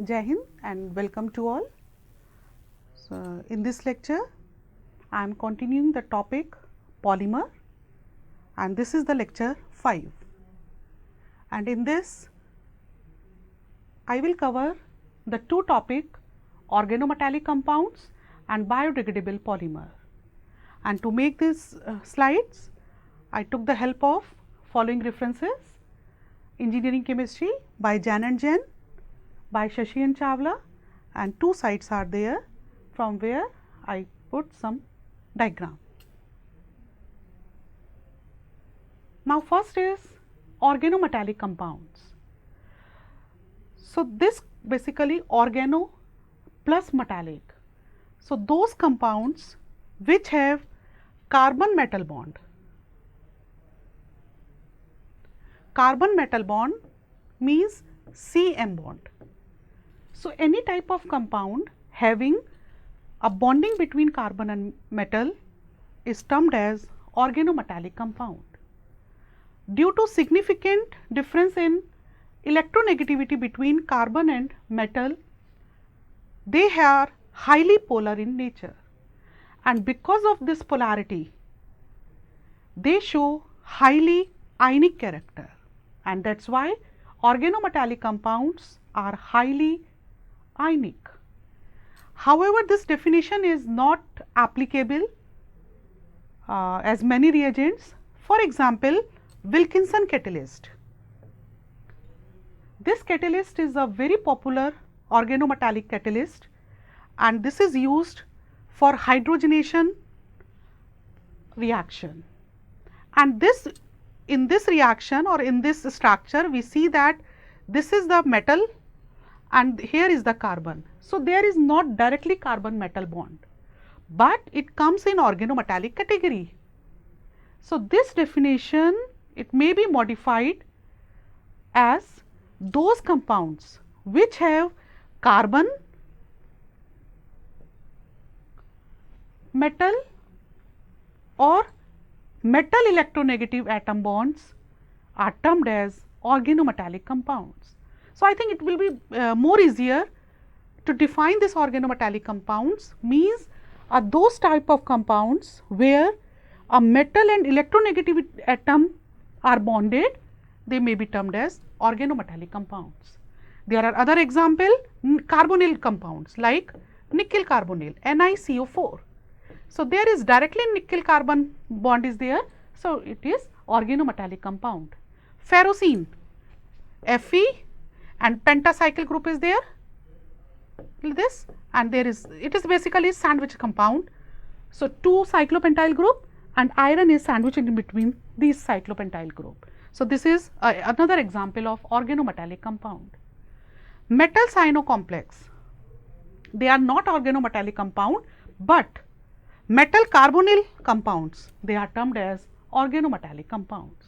Jai Hind and welcome to all. So, in this lecture, I am continuing the topic polymer and this is the lecture 5. And in this, I will cover the two topics organometallic compounds and biodegradable polymer. And to make these slides, I took the help of following references: Engineering Chemistry by Jan and Jen, by Shashi and Chawla, and two sites are there from where I put some diagram. Now, first is organometallic compounds. So, this basically organo plus metallic. So, those compounds which have carbon metal bond. Carbon metal bond means CM bond. So, any type of compound having a bonding between carbon and metal is termed as organometallic compound. Due to significant difference in electronegativity between carbon and metal, they are highly polar in nature, and because of this polarity, they show highly ionic character, and that is why organometallic compounds are highly ionic. However, this definition is not applicable as many reagents. For example, Wilkinson catalyst. This catalyst is a very popular organometallic catalyst, and this is used for hydrogenation reaction. And this, in this reaction or in this structure, we see that this is the metal and here is the carbon. So, there is not directly carbon metal bond, but it comes in organometallic category. So, this definition, it may be modified as those compounds which have carbon, metal or metal electronegative atom bonds are termed as organometallic compounds. So, I think it will be more easier to define this organometallic compounds means are those type of compounds where a metal and electronegative atom are bonded, they may be termed as organometallic compounds. There are other example carbonyl compounds like nickel carbonyl NiCO4. So, there is directly nickel carbon bond is there. So, it is organometallic compound. Ferrocene Fe and pentacycle group is there, this, and there is, it is basically sandwich compound. So, 2 cyclopentyl group and iron is sandwiched in between these cyclopentyl group. So, this is another example of organometallic compound. Metal cyano complex, they are not organometallic compound, but metal carbonyl compounds, they are termed as organometallic compounds.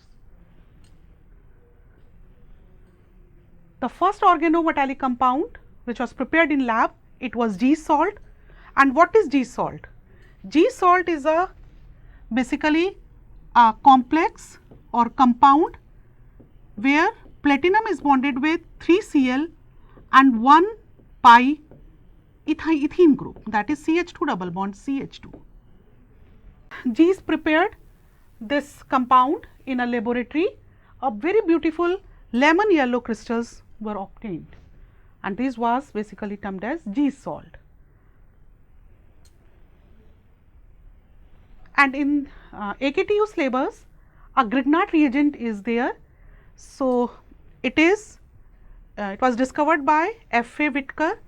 The first organometallic compound which was prepared in lab, it was G salt. And what is G salt? G salt is a basically a complex or compound where platinum is bonded with 3Cl and 1 pi ethene group, that is CH2 double bond CH2. G's prepared this compound in a laboratory. A very beautiful lemon yellow crystals were obtained, and this was basically termed as G salt. And in AKTU syllabus, a Grignard reagent is there. So, it is it was discovered by F.A. Victor,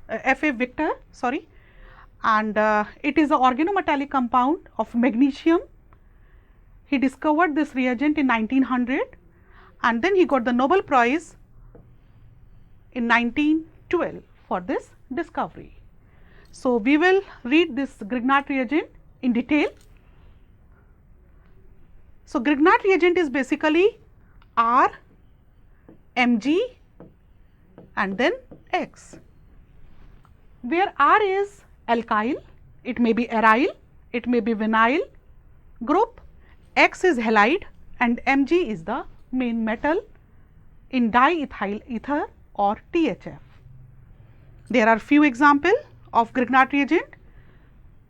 and it is an organometallic compound of magnesium. He discovered this reagent in 1900, and then he got the Nobel Prize in 1912 for this discovery. So, we will read this Grignard reagent in detail. So, Grignard reagent is basically R, Mg and then X, where R is alkyl, it may be aryl, it may be vinyl group, X is halide and Mg is the main metal in diethyl ether or THF. There are few example of Grignard reagent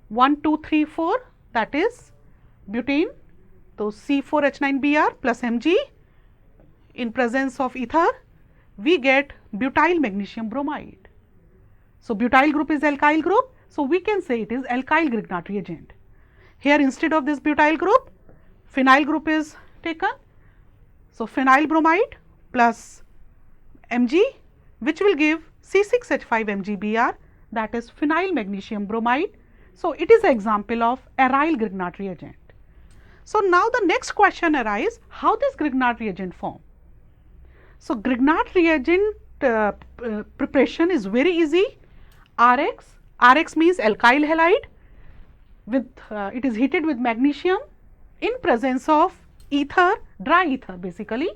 1, 2, 3, 4, that is butane. So, C4H9Br plus Mg in presence of ether, we get butyl magnesium bromide. So, butyl group is alkyl group. So, we can say it is alkyl Grignard reagent. Here instead of this butyl group, phenyl group is taken. So, phenyl bromide plus Mg, which will give C6H5MgBr, that is phenyl magnesium bromide. So, it is an example of aryl Grignard reagent. So, now the next question arises, how this Grignard reagent form? So, Grignard reagent preparation is very easy. Rx means alkyl halide with it is heated with magnesium in presence of ether, dry ether basically,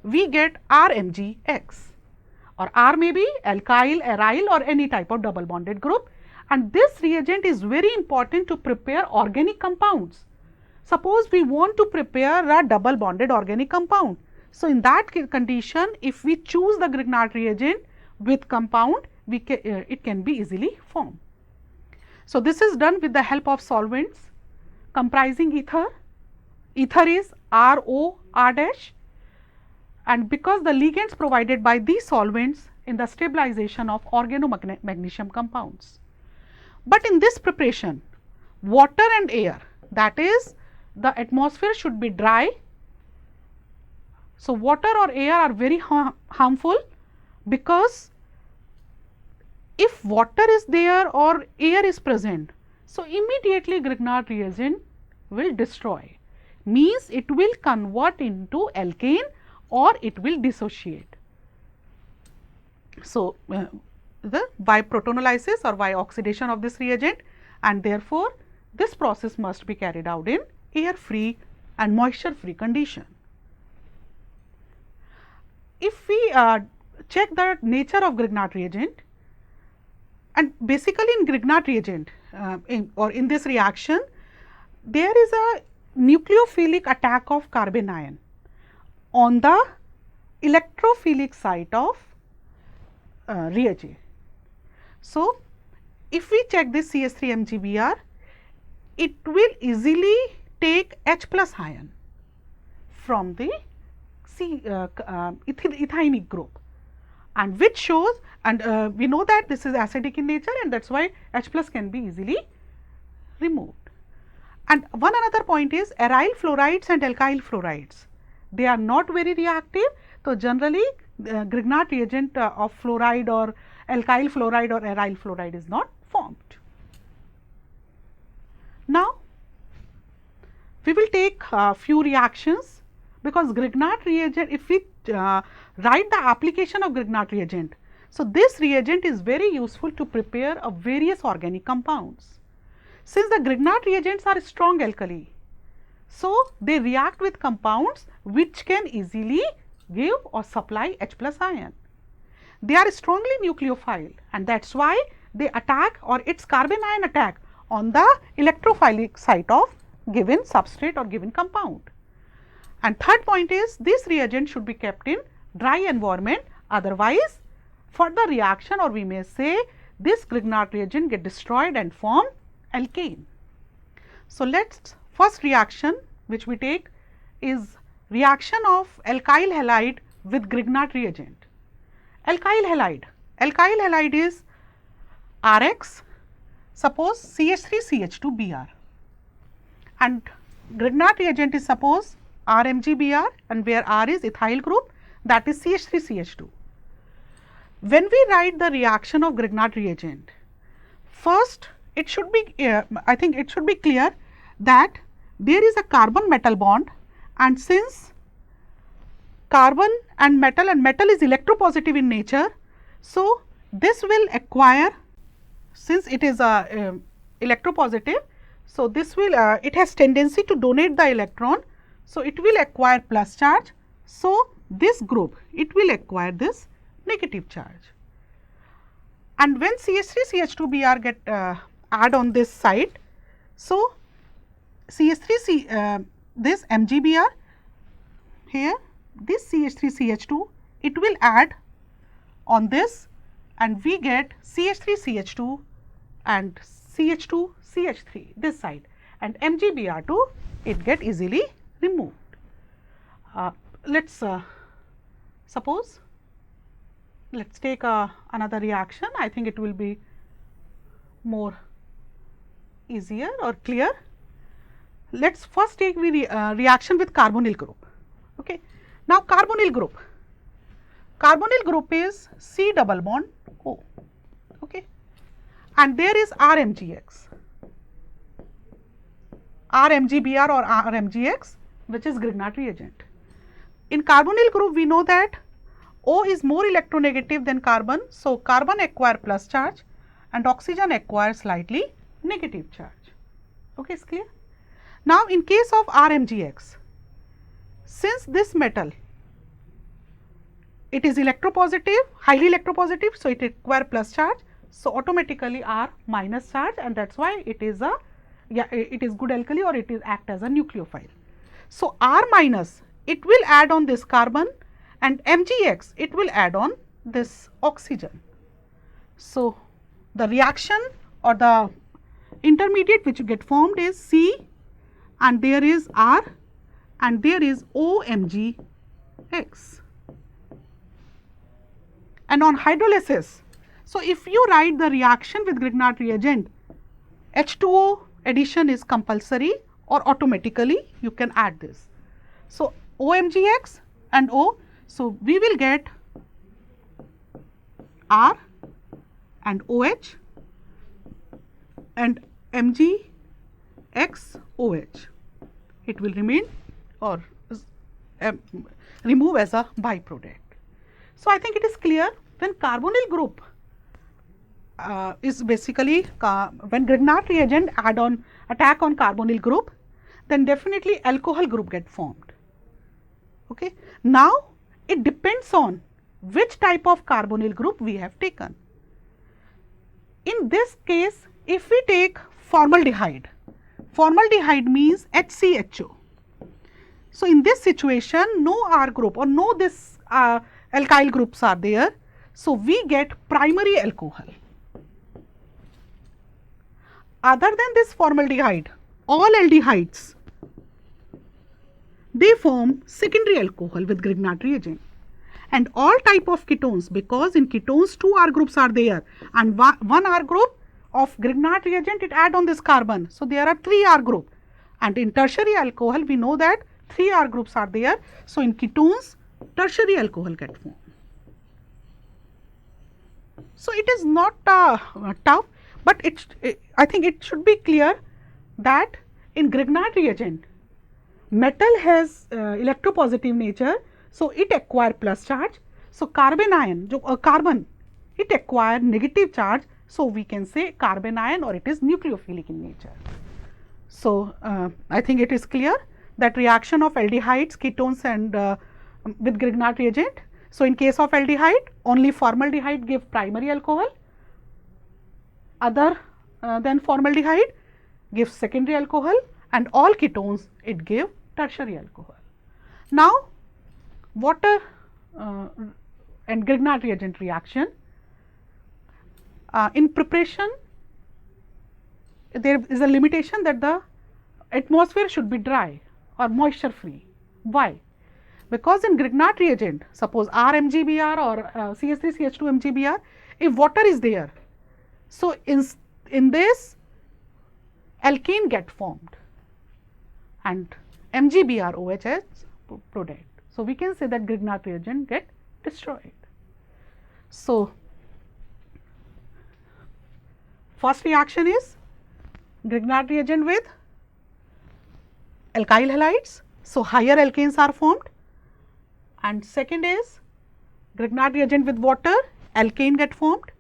we get RMgX, or R may be alkyl, aryl or any type of double bonded group, and this reagent is very important to prepare organic compounds. Suppose we want to prepare a double bonded organic compound. So, in that condition, if we choose the Grignard reagent with compound, it can be easily formed. So, this is done with the help of solvents comprising ether. Ether is RO R dash, and because the ligands provided by these solvents in the stabilization of organomagnesium compounds. But in this preparation, water and air, that is the atmosphere should be dry. So, water or air are very harmful, because if water is there or air is present, so immediately Grignard reagent will destroy, means it will convert into alkane or it will dissociate. So, by protonolysis or by oxidation of this reagent, and therefore, this process must be carried out in air free and moisture free condition. If we check the nature of Grignard reagent, and basically in Grignard reagent in this reaction, there is a nucleophilic attack of carbon ion on the electrophilic site of reagent. So, if we check this CH3MgBr, it will easily take H plus ion from the ethynic group, and which shows, and we know that this is acidic in nature, and that is why H plus can be easily removed. And one another point is aryl fluorides and alkyl fluorides, they are not very reactive. So, generally Grignard reagent of fluoride or alkyl fluoride or aryl fluoride is not formed. Now, we will take few reactions, because Grignard reagent, if we write the application of Grignard reagent, so this reagent is very useful to prepare various organic compounds. Since the Grignard reagents are strong alkali, so they react with compounds which can easily give or supply H plus ion. They are strongly nucleophile, and that is why they attack, or its carbon ion attack on the electrophilic site of given substrate or given compound. And third point is, this reagent should be kept in dry environment, otherwise further reaction, or we may say this Grignard reagent get destroyed and form alkane. So, let us first reaction which we take is reaction of alkyl halide with Grignard reagent. Alkyl halide is Rx, suppose CH3CH2Br, and Grignard reagent is suppose RMgBr, and where R is ethyl group, that is CH3CH2. When we write the reaction of Grignard reagent, first it should be I think it should be clear that there is a carbon metal bond, and since carbon and metal is electropositive in nature, so this will acquire, since it is electropositive, so this will it has tendency to donate the electron, so it will acquire plus charge. So, this group it will acquire this negative charge, and when CH3CH2Br get add on this side, so CH3 this MgBr here, this CH3CH2 it will add on this and we get CH3CH2 and CH2CH3 this side, and MgBr2 it get easily removed. Let's suppose, let's take another reaction. I think it will be more easier or clear. Let's first take reaction with carbonyl group. Okay. Now, carbonyl group is C double bond O, okay, and there is RMGX, RMGBr or RMGX, which is Grignard reagent. In carbonyl group, we know that O is more electronegative than carbon, so carbon acquire plus charge and oxygen acquire slightly negative charge. Okay, is clear? Now, in case of RMGX, since this metal, it is electropositive, highly electropositive, so it acquire plus charge, so automatically R minus charge, and that is why it is a, it is good alkali or it is act as a nucleophile. So, R minus it will add on this carbon, and MgX it will add on this oxygen. So, the reaction or the intermediate which get formed is C, and there is R, and there is OMgX. And on hydrolysis, so if you write the reaction with Grignard reagent, H2O addition is compulsory or automatically you can add this. So, OMgX and O, so we will get R and OH and MgXOH. It will remain or remove as a byproduct. So, I think it is clear when carbonyl group is basically when Grignard reagent attack on carbonyl group, then definitely alcohol group get formed. Okay. Now, it depends on which type of carbonyl group we have taken. In this case, if we take formaldehyde, formaldehyde means HCHO. So, in this situation no R group or no this alkyl groups are there. So, we get primary alcohol. Other than this formaldehyde, all aldehydes they form secondary alcohol with Grignard reagent, and all type of ketones, because in ketones 2 R groups are there and 1 R group of Grignard reagent it add on this carbon. So, there are 3 R group, and in tertiary alcohol we know that 3 R groups are there. So, in ketones tertiary alcohol get formed. So, it is not tough, but I think it should be clear that in Grignard reagent metal has electropositive nature, so it acquire plus charge. So, carbon ion, carbon it acquire negative charge, so we can say carbon ion or it is nucleophilic in nature. So, I think it is clear that reaction of aldehydes, ketones and with Grignard reagent. So, in case of aldehyde only formaldehyde give primary alcohol, other than formaldehyde gives secondary alcohol, and all ketones it give tertiary alcohol. Now, water and Grignard reagent reaction, in preparation there is a limitation that the atmosphere should be dry or moisture free. Why? Because in Grignard reagent, suppose RMGBr or CH3CH2MGBr, if water is there, so in this alkane get formed and MGBrOH as product. So, we can say that Grignard reagent get destroyed. So, first reaction is Grignard reagent with alkyl halides. So, higher alkanes are formed, and second is Grignard reagent with water, alkane get formed.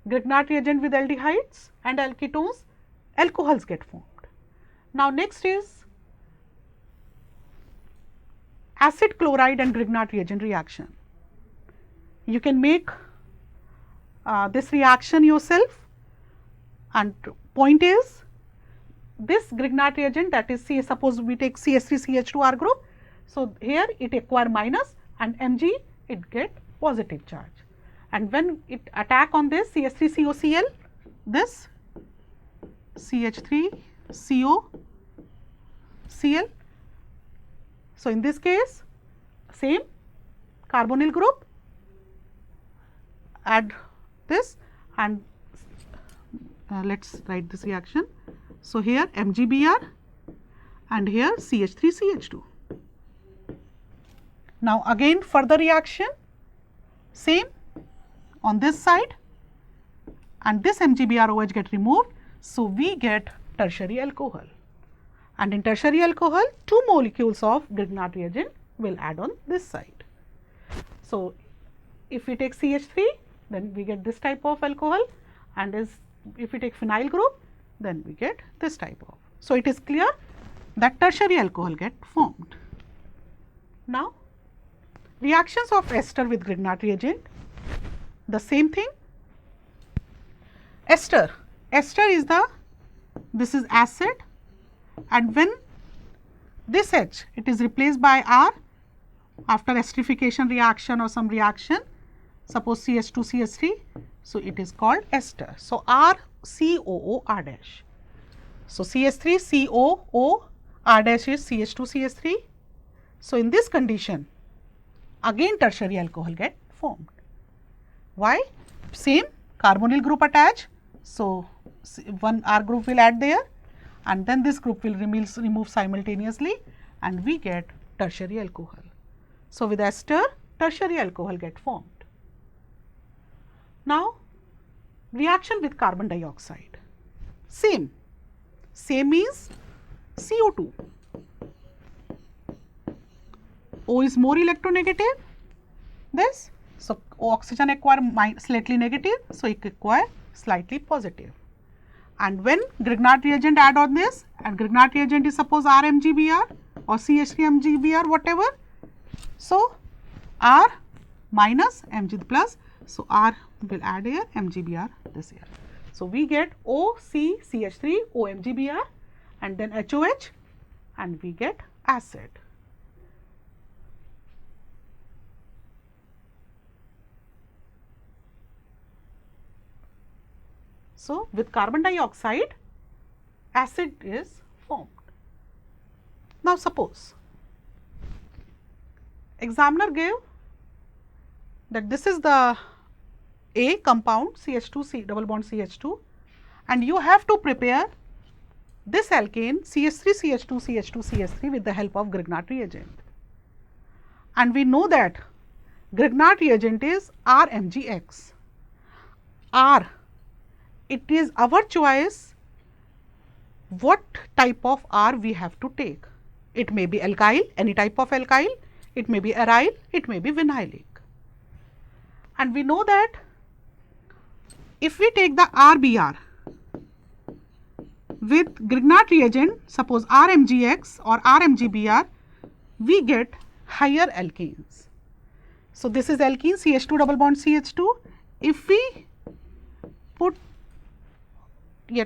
Grignard reagent with aldehydes and ketones, alcohols get formed. Now, next is acid chloride and Grignard reagent reaction. You can make this reaction yourself, and point is this Grignard reagent, that is suppose we take CH3CH2R group. So, here it acquire minus and Mg it get positive charge, and when it attack on this CH3COCl, this CH3COCl. So, in this case same carbonyl group, add this and let us write this reaction. So, here MgBr and here CH3CH2. Now, again further reaction same on this side and this MgBrOH get removed. So, we get tertiary alcohol, and in tertiary alcohol 2 molecules of Grignard reagent will add on this side. So, if we take CH3 then we get this type of alcohol, and if we take phenyl group then we get this type of. So, it is clear that tertiary alcohol get formed. Now, reactions of ester with Grignard reagent, the same thing. Ester is this is acid, and when this H it is replaced by R after esterification reaction or some reaction, suppose CH2 CH3, so it is called ester. So, R COO R dash. So, CH3 COO R dash is CH2 CH3. So, in this condition again tertiary alcohol get formed. Why? Same carbonyl group attach. So, one R group will add there and then this group will remove simultaneously and we get tertiary alcohol. So, with ester tertiary alcohol get formed. Now, reaction with carbon dioxide, same means CO2. O is more electronegative, this. So, oxygen acquire slightly negative, so it acquire slightly positive. And when Grignard reagent add on this, and Grignard reagent is suppose RMgBr or CH3MgBr whatever. So, R minus Mg plus, so R will add here, MgBr this here. So, we get OCCH3 OMgBr and then HOH and we get acid. So, with carbon dioxide acid is formed. Now, suppose examiner gave that this is the A compound CH2 double bond CH2 and you have to prepare this alkane CH3 CH2 CH3 with the help of Grignard reagent. And we know that Grignard reagent is RMgX. R, it is our choice what type of R we have to take. It may be alkyl, any type of alkyl, it may be aryl, it may be vinylic. And we know that if we take the RBr with Grignard reagent, suppose RMgX or RMgBr, we get higher alkanes. So, this is alkene CH2 double bond CH2. If we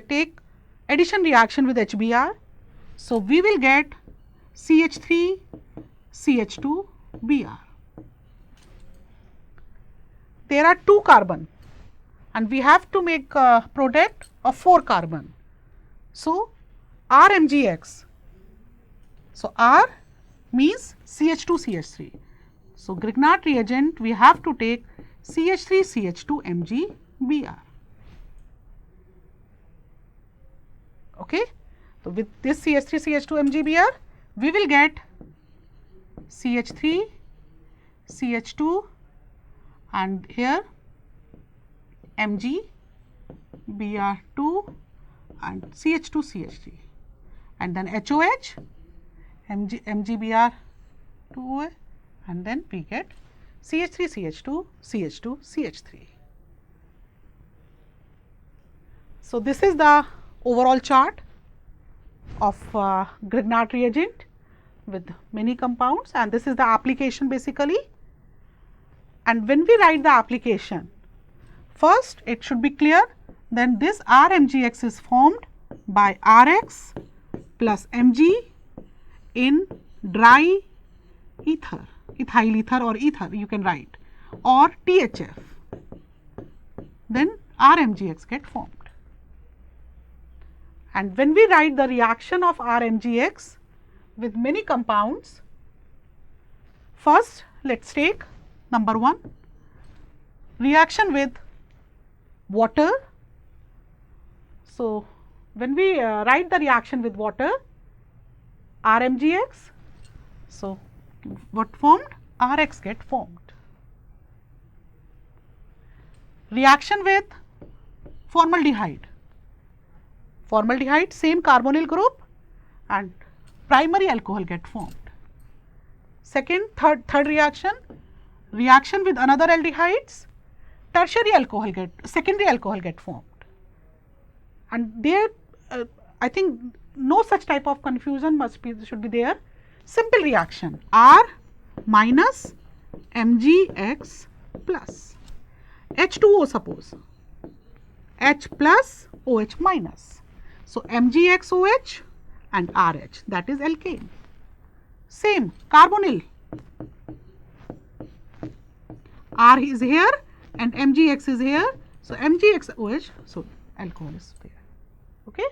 take addition reaction with HBr, so we will get CH3 CH2 Br. There are 2 carbon and we have to make a product of 4 carbon. So, RMgX, so R means CH2 CH3. So, Grignard reagent we have to take CH3 CH2 MgBr. Okay. So, with this CH3 CH2 MgBr we will get CH3 CH2 and here MgBr2 and CH2 CH3 and then HOH MgBr2 and then we get CH3 CH2 CH2 CH3. So, this is the overall chart of Grignard reagent with many compounds and this is the application basically. And when we write the application, first it should be clear, then this RMgX is formed by Rx plus Mg in dry ether, ethyl ether or ether you can write, or THF. then RMGX get formed. And when we write the reaction of RMGX with many compounds, first let us take number 1, reaction with water. So, when we write the reaction with water, RMGX, so what formed? RX get formed. Reaction with formaldehyde. Formaldehyde, same carbonyl group and primary alcohol get formed. Third reaction, reaction with another aldehydes, tertiary alcohol secondary alcohol get formed. And there, I think no such type of confusion should be there. Simple reaction, R minus MgX plus H2O, suppose H plus OH minus. So, MgXOH and RH, that is alkane. Same carbonyl, R is here and MgX is here. So, MgXOH, so alcohol is there. Okay.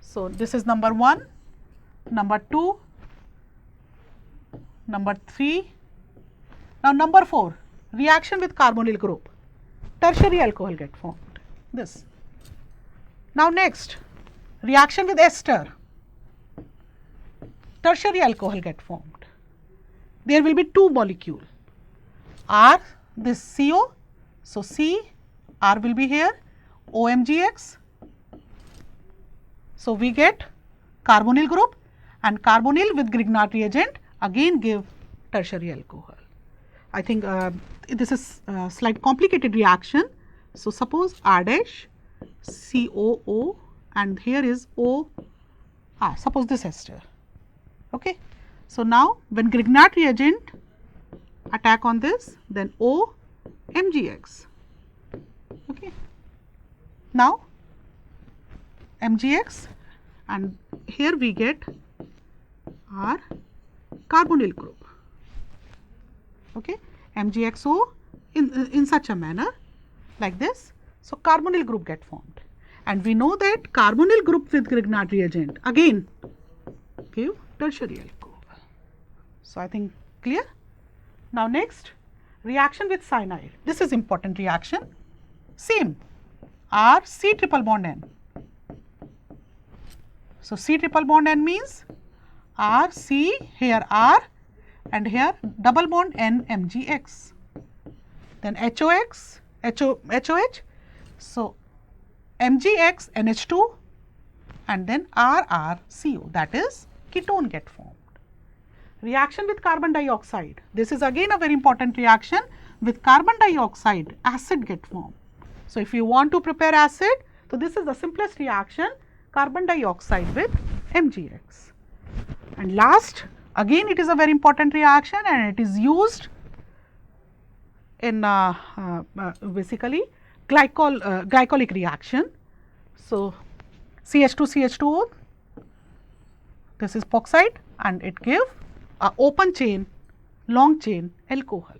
So, this is number 1, number 2, number 3. Now, number 4, reaction with carbonyl group, tertiary alcohol get formed, this. Now, next, reaction with ester, tertiary alcohol get formed. There will be 2 molecule, R, this CO, so C, R will be here, OMGX. So, we get carbonyl group, and carbonyl with Grignard reagent again give tertiary alcohol. I think this is a slight complicated reaction. So, suppose R dash COO and here is O R, suppose this ester. Okay. So, now when Grignard reagent attack on this, then O MgX. Okay. Now, MgX and here we get our carbonyl group. Okay. MgXO in such a manner like this. So, carbonyl group get formed, and we know that carbonyl group with Grignard reagent again give tertiary alcohol. So, I think clear. Now, next reaction with cyanide. This is important reaction. Same R C triple bond N. So, C triple bond N means R C, here R and here double bond N MgX. Then HOX, HOH. So, MgX NH2 and then RRCO, that is ketone get formed. Reaction with carbon dioxide. This is again a very important reaction. With carbon dioxide, acid get formed. So, if you want to prepare acid, so this is the simplest reaction, carbon dioxide with MgX. And last, again it is a very important reaction and it is used in basically glycolic reaction. So, CH2CH2O, this is epoxide and it give a open chain, long chain alcohol.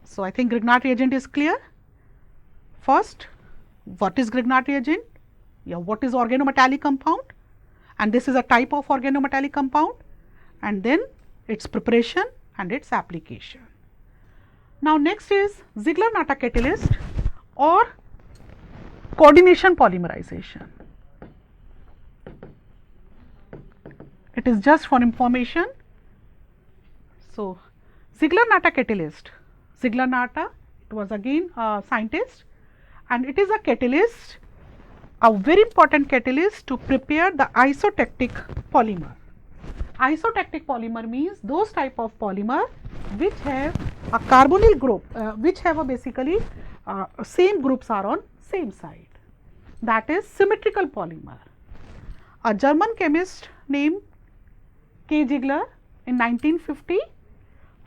So, I think Grignard reagent is clear. First, what is Grignard reagent? Yeah, what is organometallic compound? And this is a type of organometallic compound, and then its preparation and its application. Now, next is Ziegler-Natta catalyst or coordination polymerization. It is just for information. So, Ziegler-Natta catalyst, Ziegler-Natta, it was again a scientist, and it is a catalyst, a very important catalyst to prepare the isotactic polymer. Isotactic polymer means those type of polymer which have a carbonyl group, which have a basically same groups are on same side, that is symmetrical polymer. A German chemist named K. Ziegler in 1950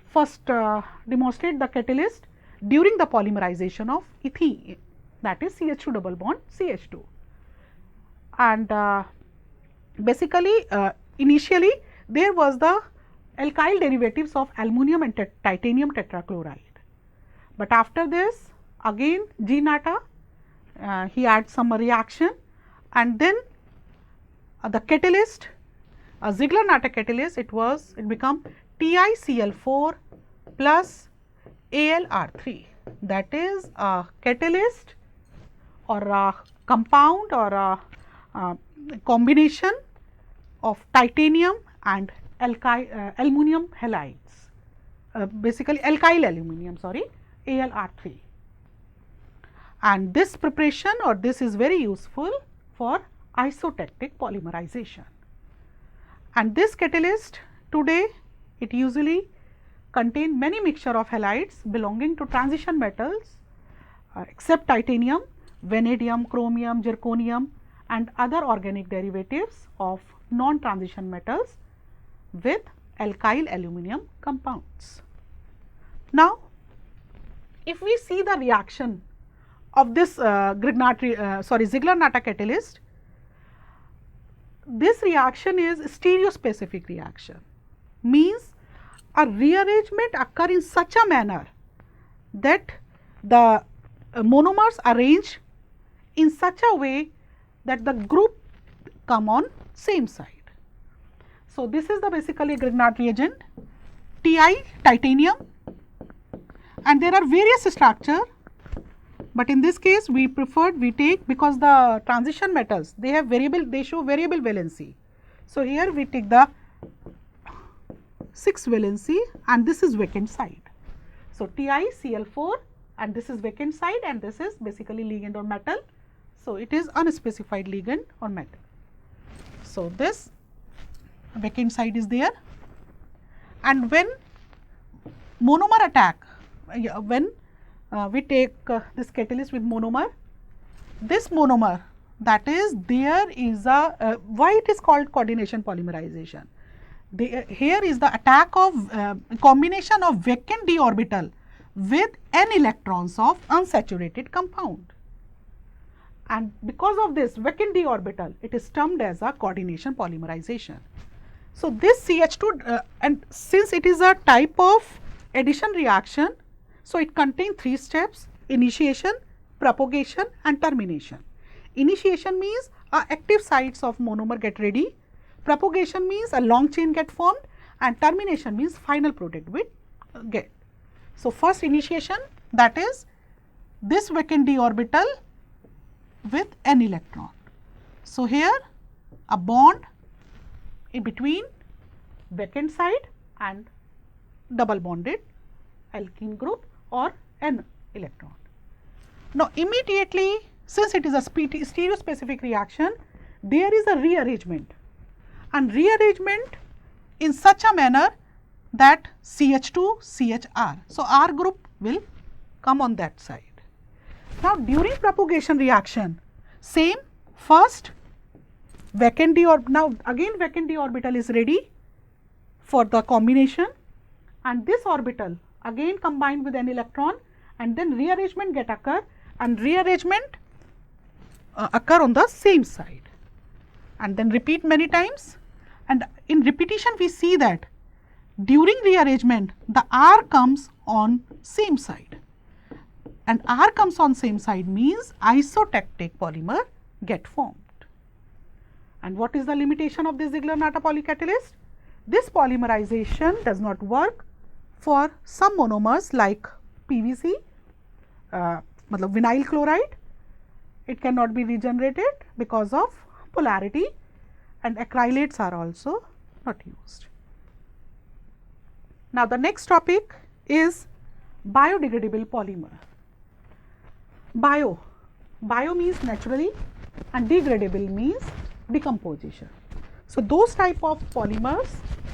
first demonstrated the catalyst during the polymerization of ethene, that is CH2 double bond CH2. And basically initially there was the alkyl derivatives of aluminum and titanium tetrachloride. But after this again G Nata, he adds some reaction, and then the catalyst, a Ziegler-Natta catalyst, it become TiCl4 plus AlR3, that is a catalyst or a compound or a combination of titanium and aluminum halides, basically alkyl aluminum, sorry, AlR3. And this preparation or this is very useful for isotactic polymerization. And this catalyst today it usually contain many mixture of halides belonging to transition metals except titanium, vanadium, chromium, zirconium and other organic derivatives of non-transition metals with alkyl aluminum compounds. Now, if we see the reaction of this Ziegler-Natta catalyst, this reaction is stereospecific reaction, means a rearrangement occur in such a manner that the monomers arrange in such a way that the group come on same side. So, this is the basically Grignard reagent Ti titanium, and there are various structure, but in this case we take because the transition metals they show variable valency. So, here we take the 6 valency and this is vacant side. So, TiCl4 and this is vacant side and this is basically ligand on metal. So, it is unspecified ligand on metal. So, this vacant side is there, and when monomer attack, when we take this catalyst with monomer, this monomer, that is there is a why it is called coordination polymerization. Here is the attack of combination of vacant d orbital with n electrons of unsaturated compound, and because of this vacant d orbital it is termed as a coordination polymerization. So, this CH2 and since it is a type of addition reaction, so it contains 3 steps: initiation, propagation and termination. Initiation means active sites of monomer get ready, propagation means a long chain get formed, and termination means final product will get. So, first initiation, that is this vacant d orbital with n electron. So, here a bond in between vacant side and double bonded alkene group or n electron. Now, immediately since it is a stereospecific reaction, there is a rearrangement, and rearrangement in such a manner that CH2 CHR. So, R group will come on that side. Now, during propagation reaction, same first vacant d orbital, now again vacant d orbital is ready for the combination, and this orbital again combined with an electron, and then rearrangement get occur, and rearrangement occur on the same side, and then repeat many times, and in repetition we see that during rearrangement the R comes on same side, and R comes on same side means isotactic polymer get formed. And what is the limitation of this Ziegler-Natta polycatalyst? This polymerization does not work for some monomers like PVC, vinyl chloride. It cannot be regenerated because of polarity, and acrylates are also not used. Now, the next topic is biodegradable polymer. Bio means naturally and degradable means decomposition. So, those type of polymers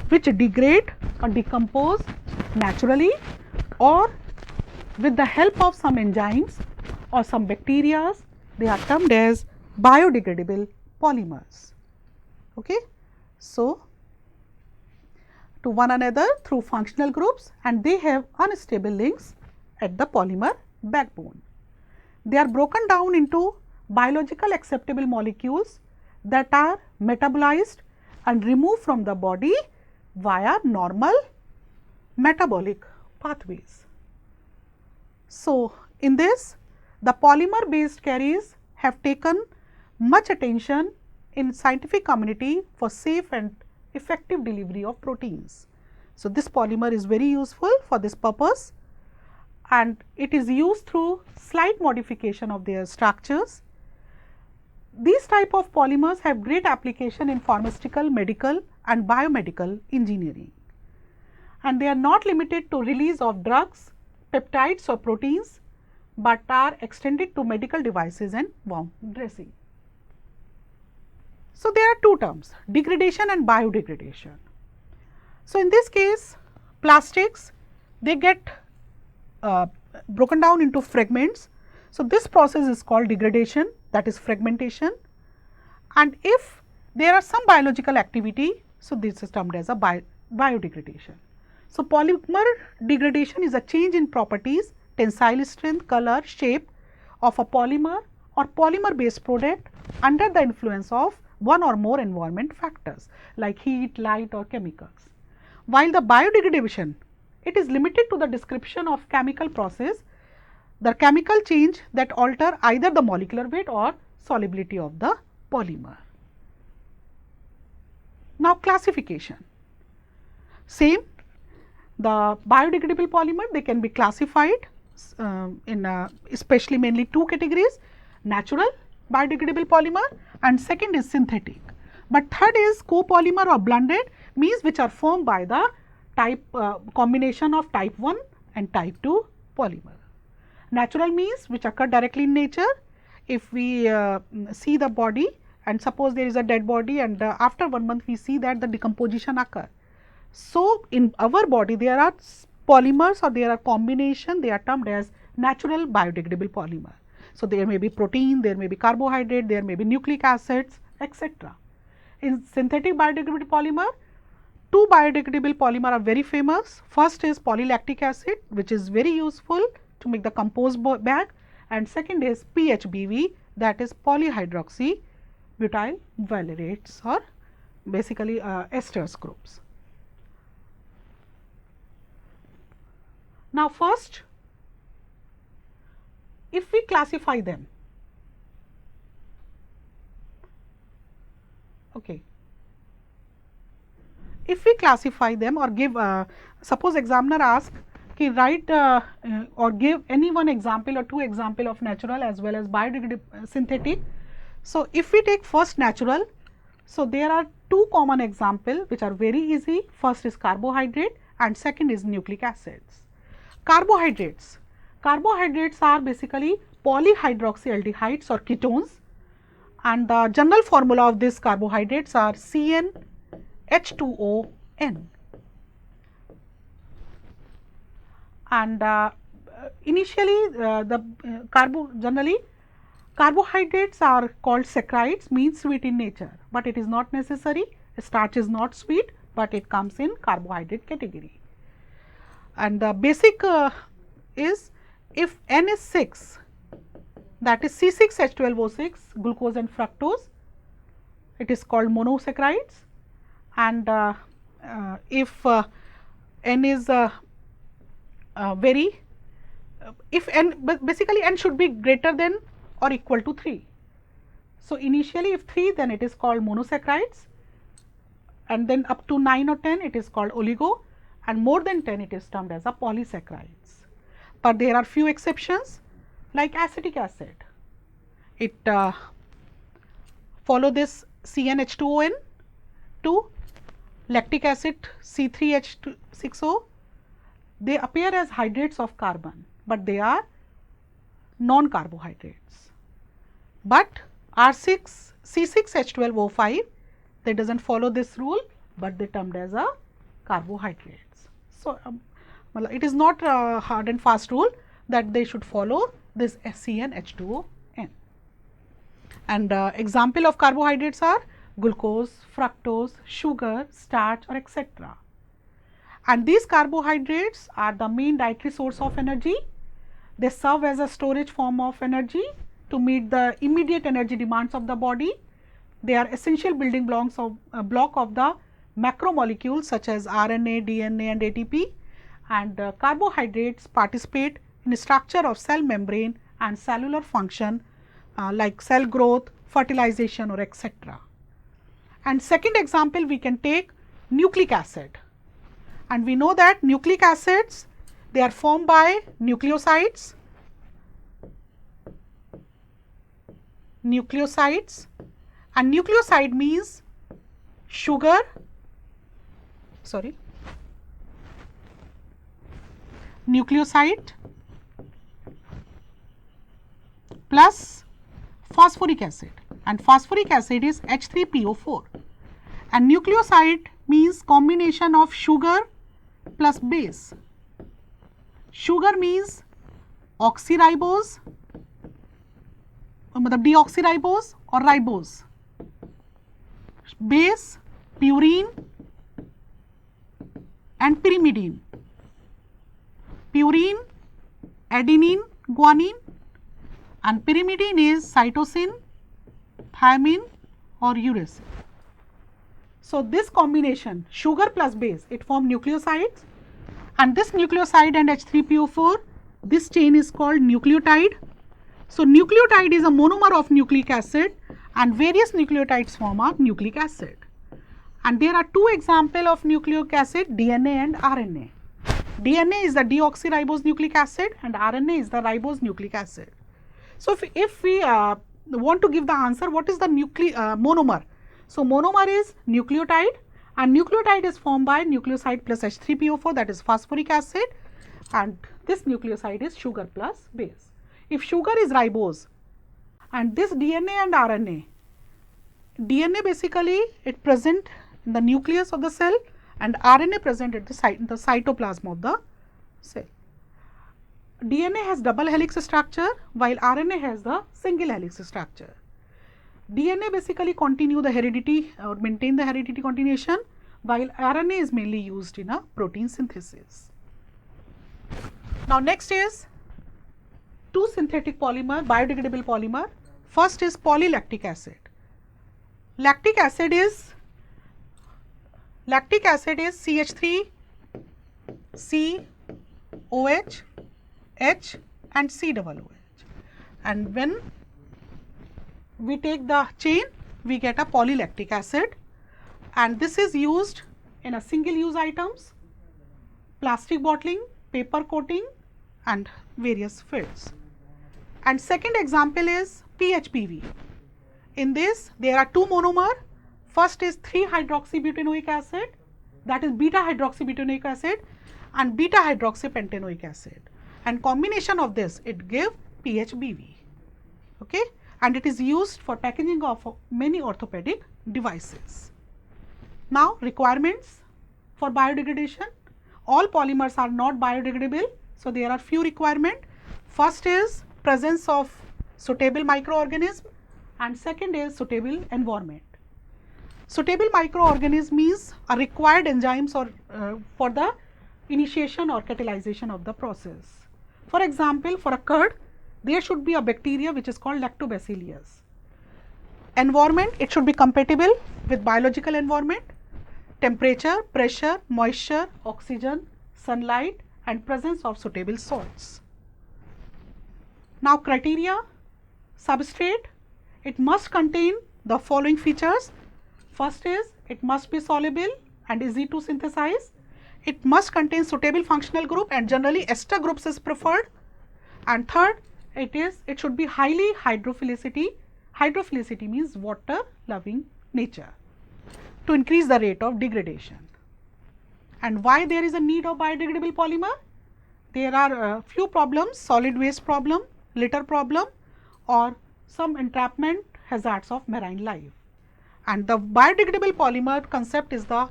which degrade or decompose naturally or with the help of some enzymes or some bacteria, they are termed as biodegradable polymers. Okay. So, to one another through functional groups, and they have unstable links at the polymer backbone. They are broken down into biological acceptable molecules that are metabolized and removed from the body via normal metabolic pathways. So, in this the polymer based carriers have taken much attention in scientific community for safe and effective delivery of proteins. So, this polymer is very useful for this purpose, and it is used through slight modification of their structures. These type of polymers have great application in pharmaceutical, medical and biomedical engineering, and they are not limited to release of drugs, peptides or proteins, but are extended to medical devices and wound dressing. So, there are two terms, degradation and biodegradation. So, in this case plastics, they get broken down into fragments. So, this process is called degradation, that is fragmentation, and if there are some biological activity, so this is termed as a biodegradation. So, polymer degradation is a change in properties, tensile strength, color, shape of a polymer or polymer based product under the influence of one or more environment factors like heat, light or chemicals. While the biodegradation, it is limited to the description of chemical process, the chemical change that alter either the molecular weight or solubility of the polymer. Now, classification. Same, the biodegradable polymer, they can be classified in especially mainly two categories, natural biodegradable polymer and second is synthetic. But third is copolymer or blended, means which are formed by the type combination of type 1 and type 2 polymer. Natural means which occur directly in nature. If we see the body and suppose there is a dead body and after 1 month we see that the decomposition occur. So, in our body there are polymers or there are combination, they are termed as natural biodegradable polymer. So, there may be protein, there may be carbohydrate, there may be nucleic acids, etc. In synthetic biodegradable polymer, two biodegradable polymer are very famous. First is polylactic acid, which is very useful to make the compost bag, and second is PHBV, that is polyhydroxy butyl valerate or basically esters groups. Now, first if we classify them, okay, if we classify them or give suppose examiner ask ki write or give any one example or two example of natural as well as biodegradable synthetic. So, if we take first natural, so there are two common example which are very easy. First is carbohydrate and second is nucleic acids. Carbohydrates are basically polyhydroxyaldehydes or ketones, and the general formula of these carbohydrates are CnH2ON. And initially generally carbohydrates are called saccharides, means sweet in nature, but it is not necessary. Starch is not sweet, but it comes in carbohydrate category. And the basic is if N is 6, that is C6H12O6, glucose and fructose, it is called monosaccharides, and if N is if N, basically N should be greater than or equal to 3. So, initially if 3, then it is called monosaccharides, and then up to 9 or 10 it is called oligo, and more than 10 it is termed as a polysaccharides. But there are few exceptions like acetic acid, it follow this CnH2ON, to lactic acid C3H6O, they appear as hydrates of carbon, but they are non-carbohydrates. But R6 C6H12O5, they does not follow this rule, but they termed as a carbohydrates. So, it is not a hard and fast rule that they should follow this CnH2ON. And example of carbohydrates are glucose, fructose, sugar, starch or etc. And these carbohydrates are the main dietary source of energy. They serve as a storage form of energy to meet the immediate energy demands of the body. They are essential building blocks of the macromolecules such as RNA, DNA and ATP, and carbohydrates participate in the structure of cell membrane and cellular function like cell growth, fertilization or etc. And second example we can take nucleic acid, and we know that nucleic acids, they are formed by nucleosides, and nucleoside means sugar, nucleoside plus phosphoric acid, and phosphoric acid is H3PO4, and nucleoside means combination of sugar plus base. Sugar means oxyribose, deoxyribose or ribose, base purine and pyrimidine, purine, adenine, guanine, and pyrimidine is cytosine, thymine or uracil. So, this combination sugar plus base, it form nucleosides, and this nucleoside and H3PO4, this chain is called nucleotide. So, nucleotide is a monomer of nucleic acid, and various nucleotides form a nucleic acid. And there are two examples of nucleic acid, DNA and RNA. DNA is the deoxyribose nucleic acid and RNA is the ribose nucleic acid. So, if we want to give the answer, what is the monomer? So, monomer is nucleotide, and nucleotide is formed by nucleoside plus H3PO4, that is phosphoric acid, and this nucleoside is sugar plus base. If sugar is ribose and this DNA and RNA, DNA basically it present in the nucleus of the cell and RNA present at the cytoplasm of the cell. DNA has double helix structure while RNA has the single helix structure. DNA basically continue the heredity or maintain the heredity continuation, while RNA is mainly used in a protein synthesis. Now, next is two synthetic polymer, biodegradable polymer. First is polylactic acid. Lactic acid is CH3, C, OH, H and COOH, and when we take the chain we get a polylactic acid, and this is used in a single use items, plastic bottling, paper coating and various fields. And second example is PHPV. In this there are two monomer. First is 3-hydroxybutanoic acid, that is beta hydroxybutanoic acid, and beta hydroxypentanoic acid, and combination of this it give PHBV. Okay, and it is used for packaging of many orthopedic devices. Now, requirements for biodegradation. All polymers are not biodegradable, so there are few requirements. First is presence of suitable microorganism, and second is suitable environment. Suitable microorganism means a required enzymes or for the initiation or catalyzation of the process. For example, for a curd, there should be a bacteria which is called lactobacillus. Environment, it should be compatible with biological environment, temperature, pressure, moisture, oxygen, sunlight and presence of suitable salts. Now, criteria, substrate, it must contain the following features. First is it must be soluble and easy to synthesize. It must contain suitable functional group and generally ester groups is preferred. And third, it should be highly hydrophilicity. Hydrophilicity means water loving nature to increase the rate of degradation. And why there is a need of biodegradable polymer? There are a few problems, solid waste problem, litter problem or some entrapment hazards of marine life. And the biodegradable polymer concept is the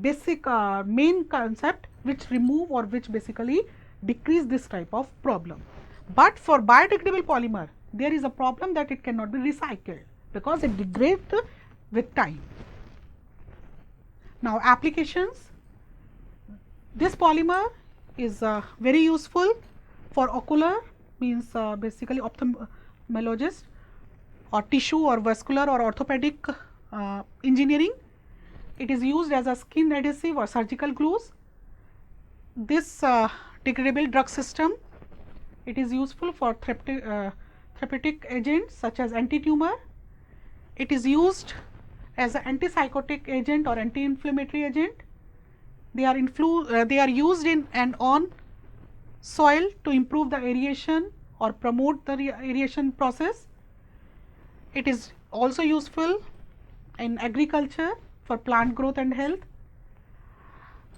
basic main concept which remove or which basically decrease this type of problem. But for biodegradable polymer, there is a problem that it cannot be recycled because it degrades with time. Now, applications. This polymer is very useful for ocular, means basically ophthalmologist, or tissue or vascular or orthopedic engineering. It is used as a skin adhesive or surgical glues. This degradable drug system, it is useful for therapeutic agents such as anti-tumor. It is used as an antipsychotic agent or anti-inflammatory agent. They are used in and on soil to improve the aeration or promote the aeration process. It is also useful in agriculture for plant growth and health,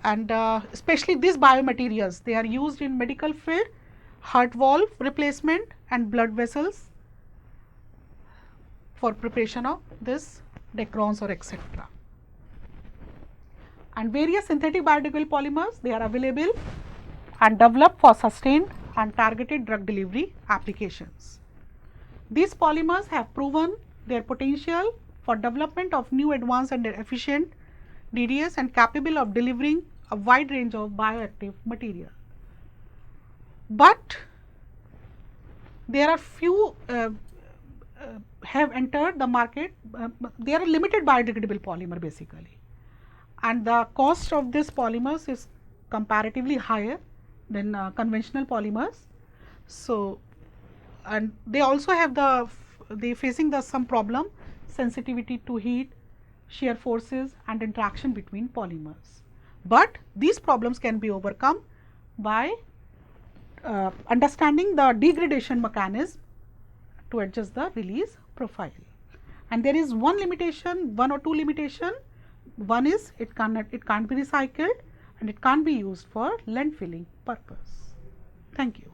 and especially these biomaterials, they are used in medical field, heart valve replacement and blood vessels for preparation of this Dacrons or etc. And various synthetic biodegradable polymers, they are available and developed for sustained and targeted drug delivery applications. These polymers have proven their potential for development of new advanced and efficient DDS and capable of delivering a wide range of bioactive material. But there are few have entered the market, they are a limited biodegradable polymer basically, and the cost of this polymers is comparatively higher than conventional polymers. So, and they also have they facing some problem, sensitivity to heat, shear forces and interaction between polymers. But these problems can be overcome by understanding the degradation mechanism to adjust the release profile. And there is one or two limitation. One is it can't be recycled and it can't be used for landfilling purpose. Thank you.